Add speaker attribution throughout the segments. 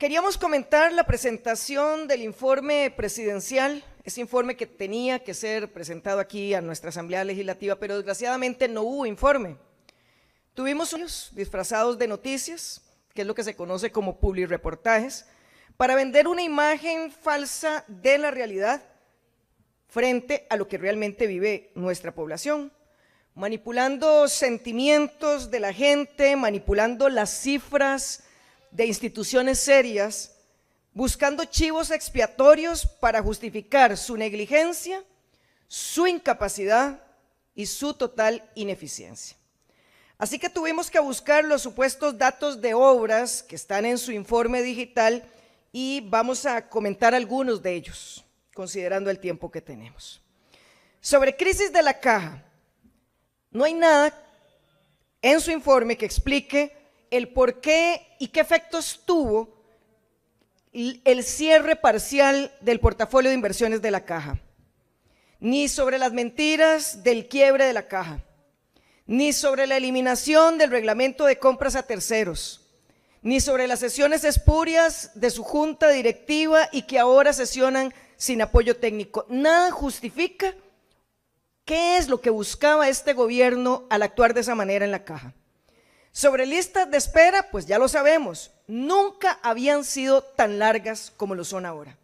Speaker 1: Queríamos comentar la presentación del informe presidencial, ese informe que tenía que ser presentado aquí a nuestra Asamblea Legislativa, pero desgraciadamente no hubo informe. Tuvimos unos disfrazados de noticias, que es lo que se conoce como publireportajes, para vender una imagen falsa de la realidad frente a lo que realmente vive nuestra población, manipulando sentimientos de la gente, manipulando las cifras de instituciones serias, buscando chivos expiatorios para justificar su negligencia, su incapacidad y su total ineficiencia. Así que tuvimos que buscar los supuestos datos de obras que están en su informe digital y vamos a comentar algunos de ellos, considerando el tiempo que tenemos. Sobre crisis de la Caja, no hay nada en su informe que explique el por qué y qué efectos tuvo el cierre parcial del portafolio de inversiones de la Caja, ni sobre las mentiras del quiebre de la Caja, ni sobre la eliminación del reglamento de compras a terceros, ni sobre las sesiones espurias de su junta directiva y que ahora sesionan sin apoyo técnico. Nada justifica qué es lo que buscaba este gobierno al actuar de esa manera en la Caja. Sobre listas de espera, pues ya lo sabemos, nunca habían sido tan largas como lo son ahora.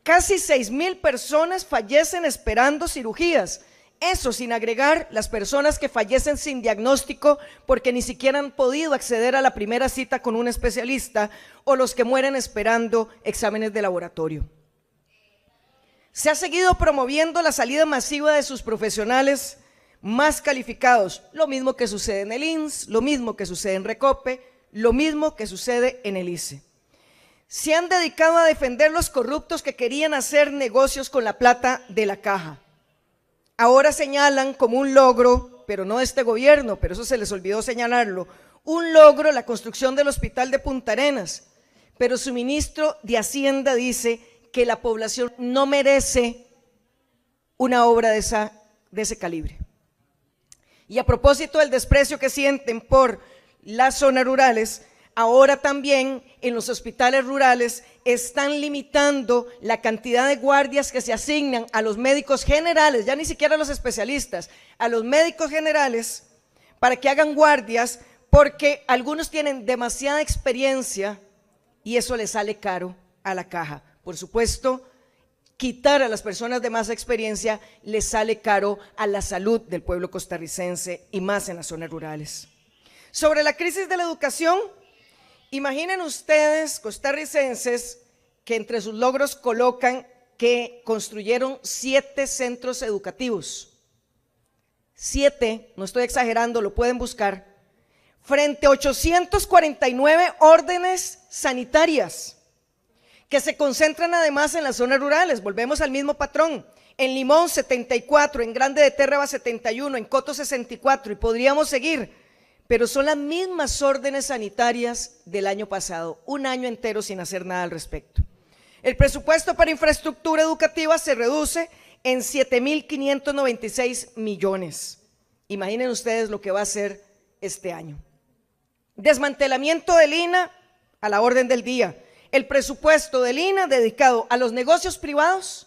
Speaker 1: Casi 6,000 personas fallecen esperando cirugías, eso sin agregar las personas que fallecen sin diagnóstico porque ni siquiera han podido acceder a la primera cita con un especialista o los que mueren esperando exámenes de laboratorio. Se ha seguido promoviendo la salida masiva de sus profesionales más calificados, lo mismo que sucede en el INSS, lo mismo que sucede en Recope, lo mismo que sucede en el ICE. Se han dedicado a defender los corruptos que querían hacer negocios con la plata de la Caja. Ahora señalan como un logro, pero no de este gobierno, pero eso se les olvidó señalarlo, un logro la construcción del hospital de Punta Arenas, pero su ministro de Hacienda dice que la población no merece una obra de ese calibre. Y a propósito del desprecio que sienten por las zonas rurales, ahora también en los hospitales rurales están limitando la cantidad de guardias que se asignan a los médicos generales, ya ni siquiera a los especialistas, a los médicos generales para que hagan guardias porque algunos tienen demasiada experiencia y eso les sale caro a la Caja. Por supuesto, quitar a las personas de más experiencia les sale caro a la salud del pueblo costarricense y más en las zonas rurales. Sobre la crisis de la educación, imaginen ustedes, costarricenses, que entre sus logros colocan que construyeron 7 centros educativos. 7, no estoy exagerando, lo pueden buscar, frente a 849 órdenes sanitarias, que se concentran además en las zonas rurales. Volvemos al mismo patrón, en Limón 74, en Grande de Térraba 71, en Coto 64 y podríamos seguir, pero son las mismas órdenes sanitarias del año pasado, un año entero sin hacer nada al respecto. El presupuesto para infraestructura educativa se reduce en 7,596 millones. Imaginen ustedes lo que va a ser este año. Desmantelamiento del INAH a la orden del día. El presupuesto del INAH dedicado a los negocios privados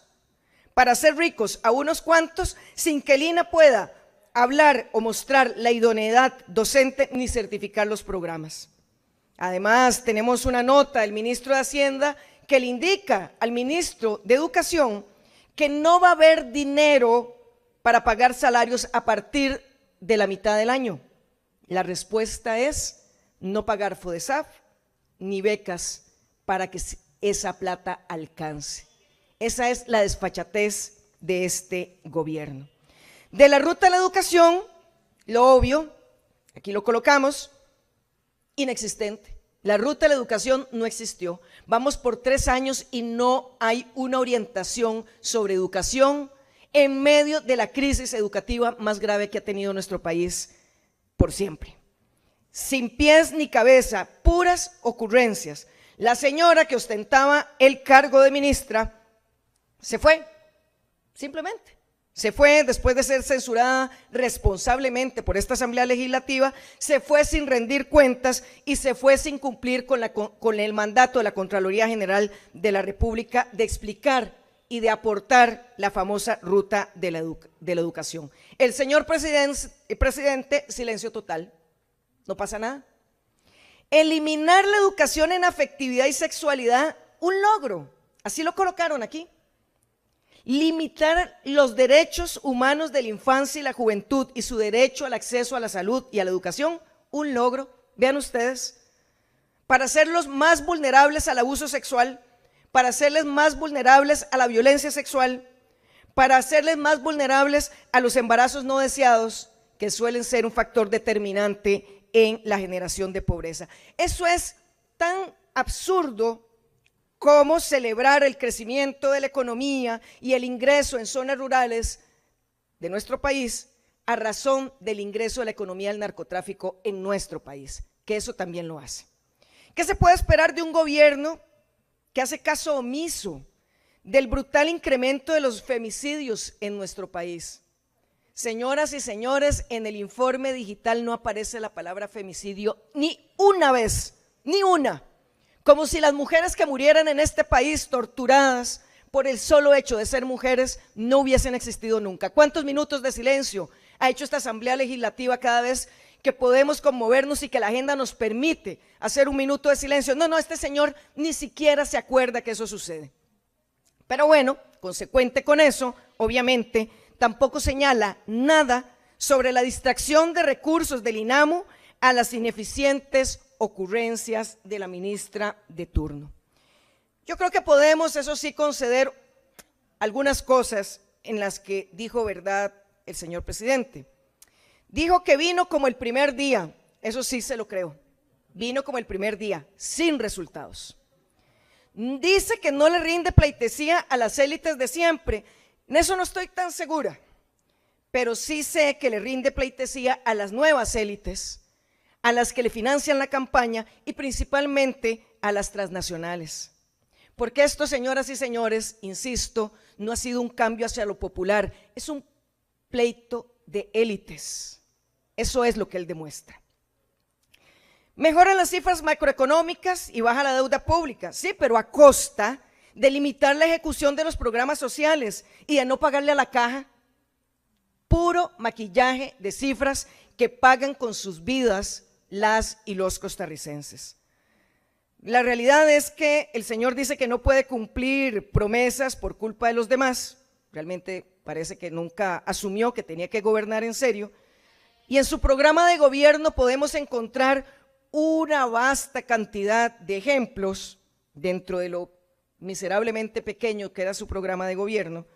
Speaker 1: para hacer ricos a unos cuantos sin que el INAH pueda hablar o mostrar la idoneidad docente ni certificar los programas. Además, tenemos una nota del ministro de Hacienda que le indica al ministro de Educación que no va a haber dinero para pagar salarios a partir de la mitad del año. La respuesta es no pagar FODESAF ni becas para que esa plata alcance. Esa es la desfachatez de este gobierno. De la ruta a la educación, lo obvio, aquí lo colocamos, inexistente. La ruta a la educación no existió. Vamos por 3 años y no hay una orientación sobre educación en medio de la crisis educativa más grave que ha tenido nuestro país por siempre. Sin pies ni cabeza, puras ocurrencias. La señora que ostentaba el cargo de ministra se fue, simplemente. Se fue después de ser censurada responsablemente por esta Asamblea Legislativa, se fue sin rendir cuentas y se fue sin cumplir con el mandato de la Contraloría General de la República de explicar y de aportar la famosa ruta de la educación. El señor presidente, silencio total, no pasa nada. Eliminar la educación en afectividad y sexualidad, un logro, así lo colocaron aquí. Limitar los derechos humanos de la infancia y la juventud y su derecho al acceso a la salud y a la educación, un logro, vean ustedes, para hacerlos más vulnerables al abuso sexual, para hacerles más vulnerables a la violencia sexual, para hacerles más vulnerables a los embarazos no deseados, que suelen ser un factor determinante en la generación de pobreza. Eso es tan absurdo como celebrar el crecimiento de la economía y el ingreso en zonas rurales de nuestro país a razón del ingreso de la economía del narcotráfico en nuestro país, que eso también lo hace. ¿Qué se puede esperar de un gobierno que hace caso omiso del brutal incremento de los femicidios en nuestro país? Señoras y señores, en el informe digital no aparece la palabra femicidio ni una vez, ni una. Como si las mujeres que murieran en este país torturadas por el solo hecho de ser mujeres no hubiesen existido nunca. ¿Cuántos minutos de silencio ha hecho esta Asamblea Legislativa cada vez que podemos conmovernos y que la agenda nos permite hacer un minuto de silencio? No, este señor ni siquiera se acuerda que eso sucede. Pero bueno, consecuente con eso, obviamente, tampoco señala nada sobre la distracción de recursos del INAMU a las ineficientes ocurrencias de la ministra de turno. Yo creo que podemos, eso sí, conceder algunas cosas en las que dijo verdad el señor presidente. Dijo que vino como el primer día, eso sí se lo creo, vino como el primer día, sin resultados. Dice que no le rinde pleitesía a las élites de siempre, en eso no estoy tan segura, pero sí sé que le rinde pleitesía a las nuevas élites, a las que le financian la campaña y principalmente a las transnacionales. Porque esto, señoras y señores, insisto, no ha sido un cambio hacia lo popular, es un pleito de élites. Eso es lo que él demuestra. Mejoran las cifras macroeconómicas y baja la deuda pública, sí, pero a costa de limitar la ejecución de los programas sociales y de no pagarle a la caja. Puro maquillaje de cifras que pagan con sus vidas las y los costarricenses. La realidad es que el señor dice que no puede cumplir promesas por culpa de los demás, realmente parece que nunca asumió que tenía que gobernar en serio, y en su programa de gobierno podemos encontrar una vasta cantidad de ejemplos dentro de lo miserablemente pequeño que era su programa de gobierno,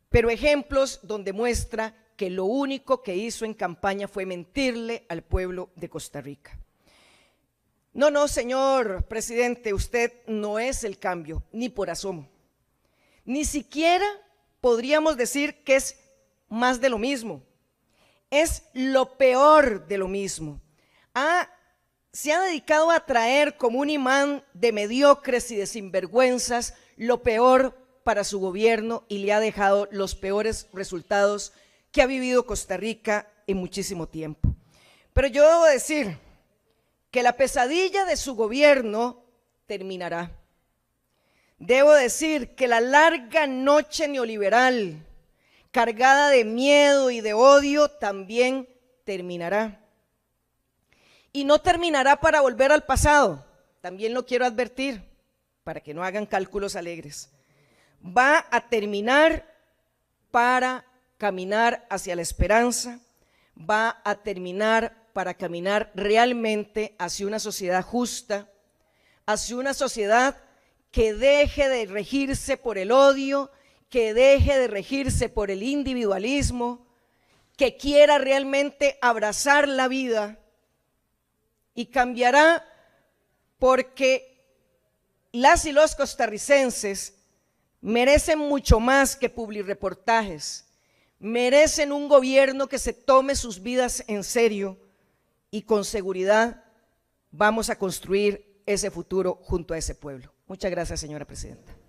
Speaker 1: pero ejemplos donde muestra que lo único que hizo en campaña fue mentirle al pueblo de Costa Rica. No, señor presidente, usted no es el cambio, ni por asomo. Ni siquiera podríamos decir que es más de lo mismo. Es lo peor de lo mismo. Se ha dedicado a traer como un imán de mediocres y de sinvergüenzas lo peor para su gobierno y le ha dejado los peores resultados que ha vivido Costa Rica en muchísimo tiempo. Pero yo debo decir que la pesadilla de su gobierno terminará. Debo decir que la larga noche neoliberal, cargada de miedo y de odio, también terminará. Y no terminará para volver al pasado, también lo quiero advertir, para que no hagan cálculos alegres. Va a terminar para caminar hacia la esperanza, va a terminar para caminar realmente hacia una sociedad justa, hacia una sociedad que deje de regirse por el odio, que deje de regirse por el individualismo, que quiera realmente abrazar la vida, y cambiará porque las y los costarricenses merecen mucho más que publirreportajes, merecen un gobierno que se tome sus vidas en serio y con seguridad vamos a construir ese futuro junto a ese pueblo. Muchas gracias, señora presidenta.